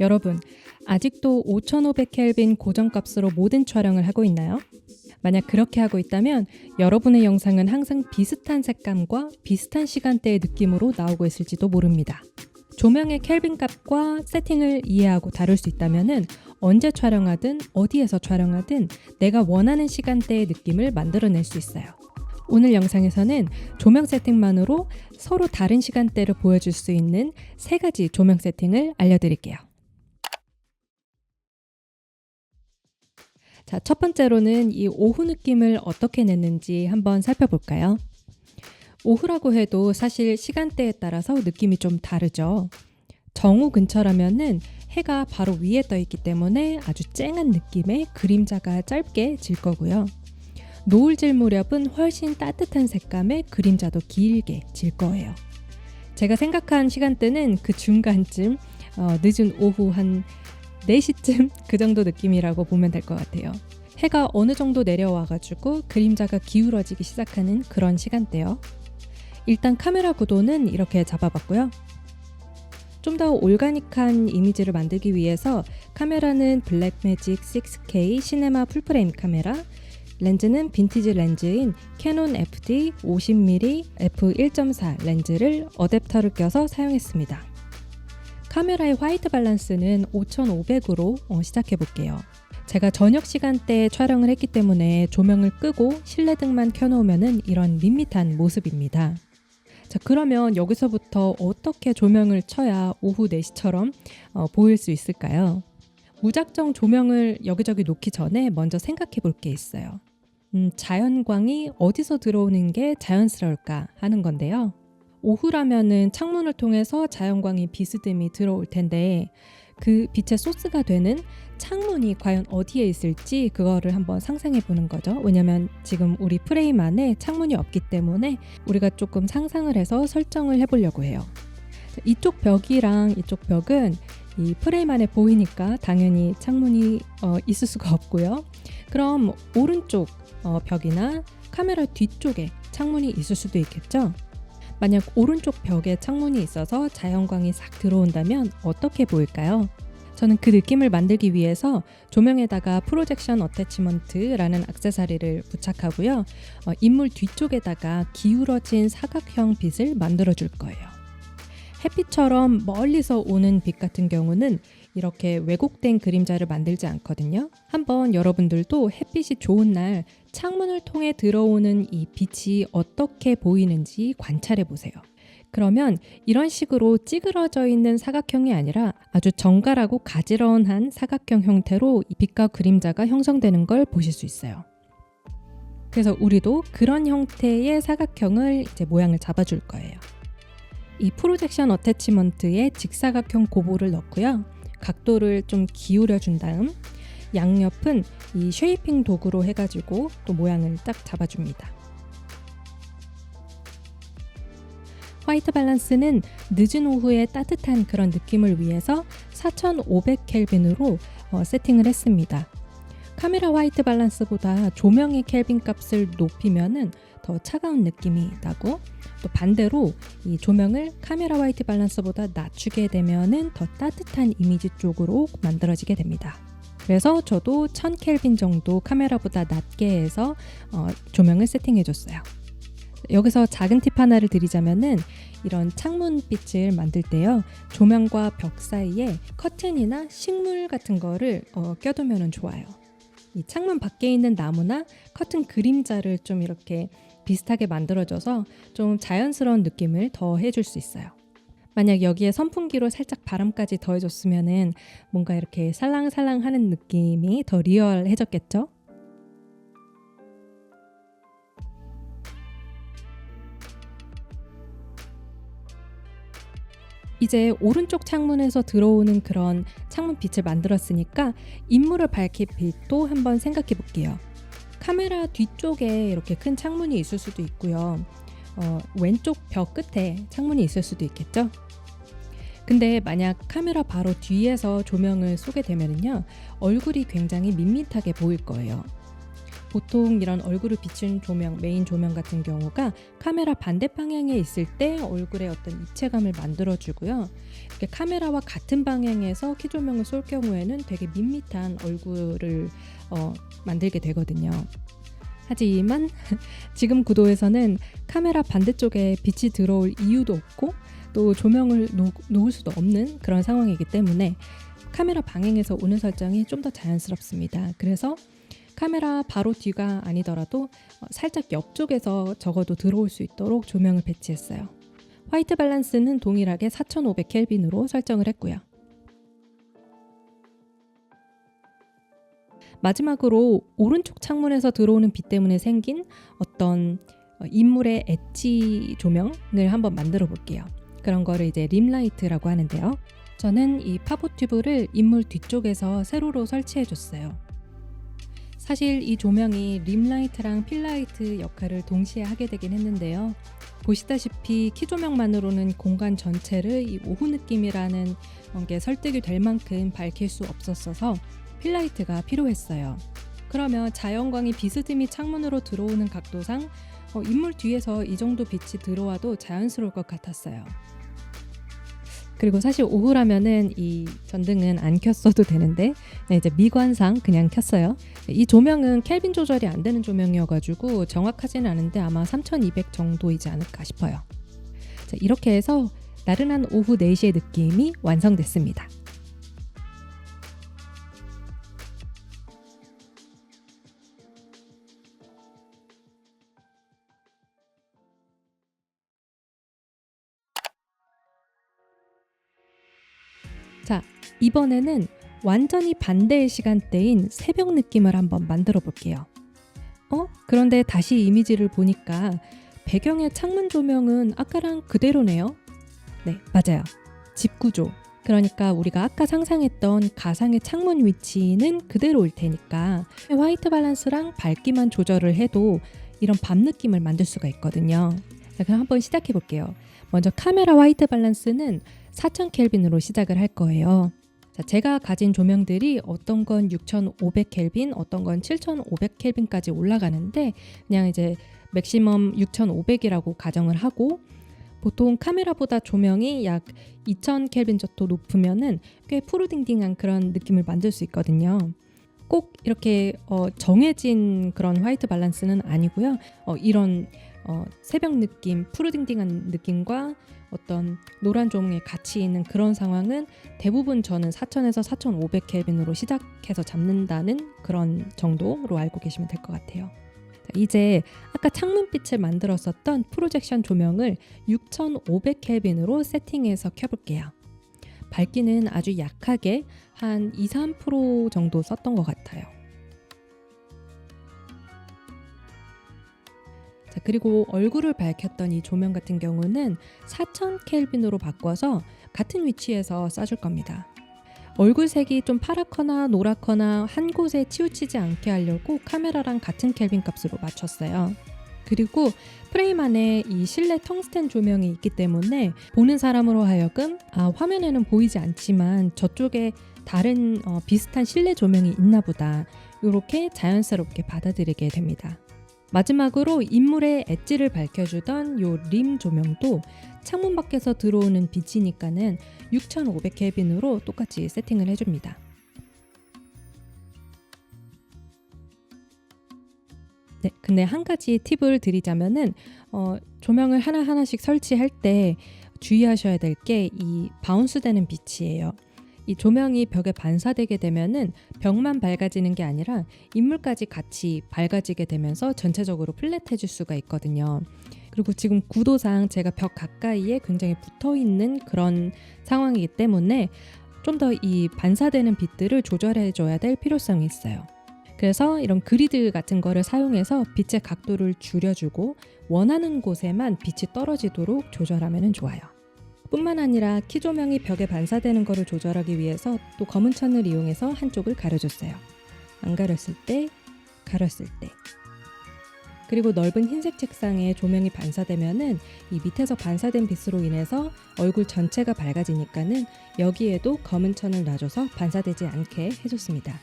여러분, 아직도 5500켈빈 고정값으로 모든 촬영을 하고 있나요? 만약 그렇게 하고 있다면 여러분의 영상은 항상 비슷한 색감과 비슷한 시간대의 느낌으로 나오고 있을지도 모릅니다. 조명의 켈빈 값과 세팅을 이해하고 다룰 수 있다면 언제 촬영하든 어디에서 촬영하든 내가 원하는 시간대의 느낌을 만들어낼 수 있어요. 오늘 영상에서는 조명 세팅만으로 서로 다른 시간대를 보여줄 수 있는 3가지 조명 세팅을 알려드릴게요. 자, 첫 번째로는 이 오후 느낌을 어떻게 냈는지 한번 살펴볼까요? 오후라고 해도 사실 시간대에 따라서 느낌이 좀 다르죠. 정오 근처라면은 해가 바로 위에 떠 있기 때문에 아주 쨍한 느낌의 그림자가 짧게 질 거고요. 노을질 무렵은 훨씬 따뜻한 색감의 그림자도 길게 질 거예요. 제가 생각한 시간대는 그 중간쯤 늦은 오후 한 4시쯤 그 정도 느낌이라고 보면 될 것 같아요. 해가 어느 정도 내려와가지고 그림자가 기울어지기 시작하는 그런 시간대요. 일단 카메라 구도는 이렇게 잡아봤고요. 좀 더 올가닉한 이미지를 만들기 위해서 카메라는 블랙매직 6K 시네마 풀프레임 카메라, 렌즈는 빈티지 렌즈인 캐논 FD 50mm f1.4 렌즈를 어댑터를 껴서 사용했습니다. 카메라의 화이트 밸런스는 5500으로 시작해 볼게요. 제가 저녁 시간대에 촬영을 했기 때문에 조명을 끄고 실내등만 켜놓으면 이런 밋밋한 모습입니다. 자, 그러면 여기서부터 어떻게 조명을 쳐야 오후 4시처럼 보일 수 있을까요? 무작정 조명을 여기저기 놓기 전에 먼저 생각해 볼 게 있어요. 자연광이 어디서 들어오는 게 자연스러울까 하는 건데요. 오후라면은 창문을 통해서 자연광이 비스듬히 들어올 텐데 그 빛의 소스가 되는 창문이 과연 어디에 있을지 그거를 한번 상상해 보는 거죠. 왜냐면 지금 우리 프레임 안에 창문이 없기 때문에 우리가 조금 상상을 해서 설정을 해보려고 해요. 이쪽 벽이랑 이쪽 벽은 이 프레임 안에 보이니까 당연히 창문이 있을 수가 없고요. 그럼 오른쪽 벽이나 카메라 뒤쪽에 창문이 있을 수도 있겠죠. 만약 오른쪽 벽에 창문이 있어서 자연광이 싹 들어온다면 어떻게 보일까요? 저는 그 느낌을 만들기 위해서 조명에다가 프로젝션 어태치먼트라는 액세서리를 부착하고요. 인물 뒤쪽에다가 기울어진 사각형 빛을 만들어 줄 거예요. 햇빛처럼 멀리서 오는 빛 같은 경우는 이렇게 왜곡된 그림자를 만들지 않거든요. 한번 여러분들도 햇빛이 좋은 날 창문을 통해 들어오는 이 빛이 어떻게 보이는지 관찰해 보세요. 그러면 이런 식으로 찌그러져 있는 사각형이 아니라 아주 정갈하고 가지런한 사각형 형태로 이 빛과 그림자가 형성되는 걸 보실 수 있어요. 그래서 우리도 그런 형태의 사각형을 이제 모양을 잡아줄 거예요. 이 프로젝션 어태치먼트에 직사각형 고보를 넣고요. 각도를 좀 기울여 준 다음 양옆은 이 쉐이핑 도구로 해가지고 또 모양을 딱 잡아줍니다. 화이트 밸런스는 늦은 오후에 따뜻한 그런 느낌을 위해서 4500켈빈으로 세팅을 했습니다. 카메라 화이트 밸런스보다 조명의 켈빈 값을 높이면은 더 차가운 느낌이 나고 또 반대로 이 조명을 카메라 화이트 밸런스보다 낮추게 되면은 더 따뜻한 이미지 쪽으로 만들어지게 됩니다. 그래서 저도 1000켈빈 정도 카메라보다 낮게 해서 조명을 세팅해 줬어요. 여기서 작은 팁 하나를 드리자면은 이런 창문빛을 만들 때요. 조명과 벽 사이에 커튼이나 식물 같은 거를 껴두면 좋아요. 이 창문 밖에 있는 나무나 커튼 그림자를 좀 이렇게 비슷하게 만들어줘서 좀 자연스러운 느낌을 더 해줄 수 있어요. 만약 여기에 선풍기로 살짝 바람까지 더해줬으면은 뭔가 이렇게 살랑살랑 하는 느낌이 더 리얼해졌겠죠? 이제 오른쪽 창문에서 들어오는 그런 창문 빛을 만들었으니까 인물을 밝힐 빛도 한번 생각해 볼게요. 카메라 뒤쪽에 이렇게 큰 창문이 있을 수도 있고요. 왼쪽 벽 끝에 창문이 있을 수도 있겠죠. 근데 만약 카메라 바로 뒤에서 조명을 쏘게 되면요 얼굴이 굉장히 밋밋하게 보일 거예요. 보통 이런 얼굴을 비춘 조명, 메인 조명 같은 경우가 카메라 반대 방향에 있을 때 얼굴에 어떤 입체감을 만들어주고요. 이렇게 카메라와 같은 방향에서 키 조명을 쏠 경우에는 되게 밋밋한 얼굴을 만들게 되거든요. 하지만 지금 구도에서는 카메라 반대쪽에 빛이 들어올 이유도 없고 또 조명을 놓을 수도 없는 그런 상황이기 때문에 카메라 방향에서 오는 설정이 좀 더 자연스럽습니다. 그래서 카메라 바로 뒤가 아니더라도 살짝 옆쪽에서 적어도 들어올 수 있도록 조명을 배치했어요. 화이트 밸런스는 동일하게 4500켈빈으로 설정을 했고요. 마지막으로 오른쪽 창문에서 들어오는 빛 때문에 생긴 어떤 인물의 엣지 조명을 한번 만들어 볼게요. 그런 거를 이제 림라이트라고 하는데요. 저는 이 파보 튜브를 인물 뒤쪽에서 세로로 설치해 줬어요. 사실 이 조명이 림라이트랑 필라이트 역할을 동시에 하게 되긴 했는데요. 보시다시피 키 조명만으로는 공간 전체를 이 오후 느낌이라는 게 설득이 될 만큼 밝힐 수 없었어서 필라이트가 필요했어요. 그러면 자연광이 비스듬히 창문으로 들어오는 각도상 인물 뒤에서 이 정도 빛이 들어와도 자연스러울 것 같았어요. 그리고 사실 오후라면은 이 전등은 안 켰어도 되는데 이제 미관상 그냥 켰어요. 이 조명은 켈빈 조절이 안 되는 조명이어가지고 정확하지는 않은데 아마 3200 정도이지 않을까 싶어요. 자, 이렇게 해서 나른한 오후 4시의 느낌이 완성됐습니다. 자, 이번에는 완전히 반대의 시간대인 새벽 느낌을 한번 만들어 볼게요. 그런데 다시 이미지를 보니까 배경의 창문 조명은 아까랑 그대로네요. 네, 맞아요. 집 구조. 그러니까 우리가 아까 상상했던 가상의 창문 위치는 그대로일 테니까 화이트 밸런스랑 밝기만 조절을 해도 이런 밤 느낌을 만들 수가 있거든요. 자, 그럼 한번 시작해 볼게요. 먼저 카메라 화이트 밸런스는 4000켈빈으로 시작을 할 거예요. 자, 제가 가진 조명들이 어떤 건 6500켈빈, 어떤 건 7500켈빈까지 올라가는데 그냥 이제 맥시멈 6500이라고 가정을 하고 보통 카메라보다 조명이 약 2000켈빈 정도 높으면은 꽤 푸르딩딩한 그런 느낌을 만들 수 있거든요. 꼭 이렇게 정해진 그런 화이트 밸런스는 아니고요. 이런 새벽 느낌, 푸르딩딩한 느낌과 어떤 노란 조명에 같이 있는 그런 상황은 대부분 저는 4000에서 4500켈빈으로 시작해서 잡는다는 그런 정도로 알고 계시면 될 것 같아요. 이제 아까 창문빛을 만들었었던 프로젝션 조명을 6500켈빈으로 세팅해서 켜볼게요. 밝기는 아주 약하게 한 2-3% 정도 썼던 것 같아요. 자, 그리고 얼굴을 밝혔던 이 조명 같은 경우는 4000켈빈으로 바꿔서 같은 위치에서 쏴줄 겁니다. 얼굴 색이 좀 파랗거나 노랗거나 한 곳에 치우치지 않게 하려고 카메라랑 같은 켈빈 값으로 맞췄어요. 그리고 프레임 안에 이 실내 텅스텐 조명이 있기 때문에 보는 사람으로 하여금 화면에는 보이지 않지만 저쪽에 다른 비슷한 실내 조명이 있나 보다 이렇게 자연스럽게 받아들이게 됩니다. 마지막으로 인물의 엣지를 밝혀주던 요 림 조명도 창문 밖에서 들어오는 빛이니까는 6500켈빈으로 똑같이 세팅을 해줍니다. 네, 근데 한 가지 팁을 드리자면은 조명을 하나하나씩 설치할 때 주의하셔야 될 게 이 바운스 되는 빛이에요. 이 조명이 벽에 반사되게 되면은 벽만 밝아지는 게 아니라 인물까지 같이 밝아지게 되면서 전체적으로 플랫해질 수가 있거든요. 그리고 지금 구도상 제가 벽 가까이에 굉장히 붙어 있는 그런 상황이기 때문에 좀 더 이 반사되는 빛들을 조절해 줘야 될 필요성이 있어요. 그래서 이런 그리드 같은 거를 사용해서 빛의 각도를 줄여주고 원하는 곳에만 빛이 떨어지도록 조절하면 좋아요. 뿐만 아니라 키 조명이 벽에 반사되는 것을 조절하기 위해서 또 검은 천을 이용해서 한쪽을 가려줬어요. 안 가렸을 때, 가렸을 때. 그리고 넓은 흰색 책상에 조명이 반사되면은 이 밑에서 반사된 빛으로 인해서 얼굴 전체가 밝아지니까는 여기에도 검은 천을 놔줘서 반사되지 않게 해줬습니다.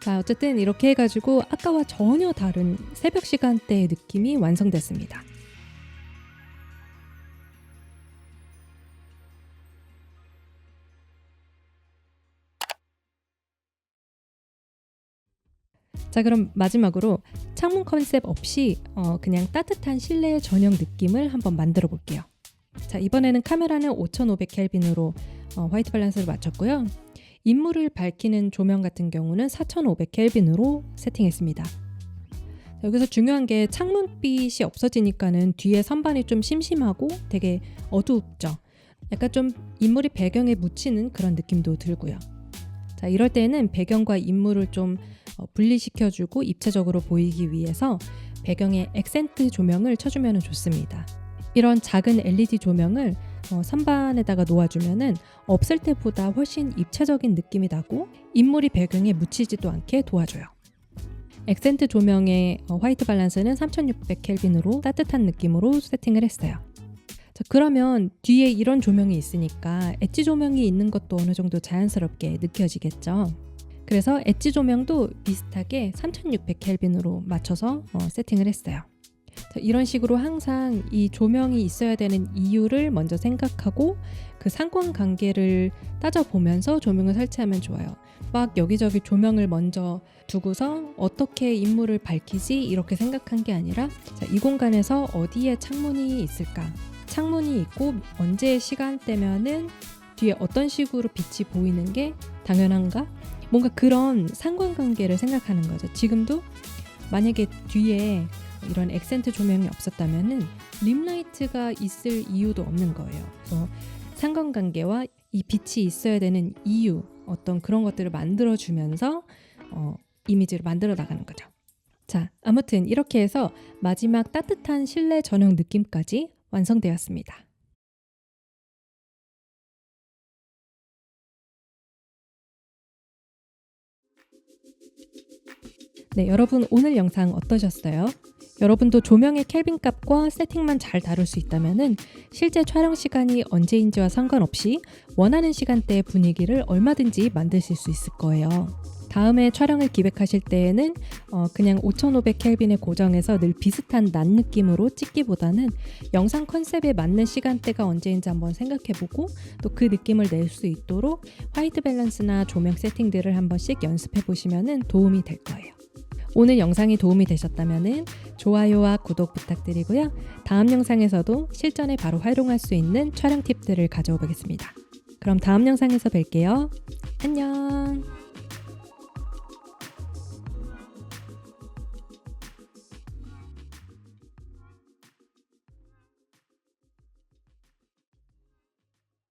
자, 어쨌든 이렇게 해가지고 아까와 전혀 다른 새벽 시간대의 느낌이 완성됐습니다. 자, 그럼 마지막으로 창문 컨셉 없이 그냥 따뜻한 실내 저녁 느낌을 한번 만들어 볼게요. 자, 이번에는 카메라는 5500켈빈으로 화이트 밸런스를 맞췄고요. 인물을 밝히는 조명 같은 경우는 4500켈빈으로 세팅했습니다. 여기서 중요한 게 창문빛이 없어지니까는 뒤에 선반이 좀 심심하고 되게 어둡죠. 약간 좀 인물이 배경에 묻히는 그런 느낌도 들고요. 자, 이럴 때는 배경과 인물을 좀 분리시켜주고 입체적으로 보이기 위해서 배경에 액센트 조명을 쳐주면 좋습니다. 이런 작은 LED 조명을 선반에다가 놓아주면은 없을 때보다 훨씬 입체적인 느낌이 나고 인물이 배경에 묻히지도 않게 도와줘요. 액센트 조명의 화이트 밸런스는 3600켈빈으로 따뜻한 느낌으로 세팅을 했어요. 자, 그러면 뒤에 이런 조명이 있으니까 엣지 조명이 있는 것도 어느 정도 자연스럽게 느껴지겠죠. 그래서 엣지 조명도 비슷하게 3600켈빈으로 맞춰서 세팅을 했어요. 자, 이런 식으로 항상 이 조명이 있어야 되는 이유를 먼저 생각하고 그 상관관계를 따져보면서 조명을 설치하면 좋아요. 막 여기저기 조명을 먼저 두고서 어떻게 인물을 밝히지 이렇게 생각한 게 아니라 자, 이 공간에서 어디에 창문이 있을까? 창문이 있고 언제 시간대면은 뒤에 어떤 식으로 빛이 보이는 게 당연한가? 뭔가 그런 상관관계를 생각하는 거죠. 지금도 만약에 뒤에 이런 액센트 조명이 없었다면은 림라이트가 있을 이유도 없는 거예요. 그래서 상관관계와 이 빛이 있어야 되는 이유, 어떤 그런 것들을 만들어주면서 이미지를 만들어 나가는 거죠. 자, 아무튼 이렇게 해서 마지막 따뜻한 실내 저녁 느낌까지 완성되었습니다. 네, 여러분 오늘 영상 어떠셨어요? 여러분도 조명의 켈빈 값과 세팅만 잘 다룰 수 있다면은 실제 촬영 시간이 언제인지와 상관없이 원하는 시간대의 분위기를 얼마든지 만드실 수 있을 거예요. 다음에 촬영을 기획하실 때에는 그냥 5500켈빈에 고정해서 늘 비슷한 낮 느낌으로 찍기보다는 영상 컨셉에 맞는 시간대가 언제인지 한번 생각해보고 또 그 느낌을 낼 수 있도록 화이트 밸런스나 조명 세팅들을 한 번씩 연습해 보시면 도움이 될 거예요. 오늘 영상이 도움이 되셨다면 좋아요와 구독 부탁드리고요. 다음 영상에서도 실전에 바로 활용할 수 있는 촬영 팁들을 가져오 보겠습니다. 그럼 다음 영상에서 뵐게요. 안녕.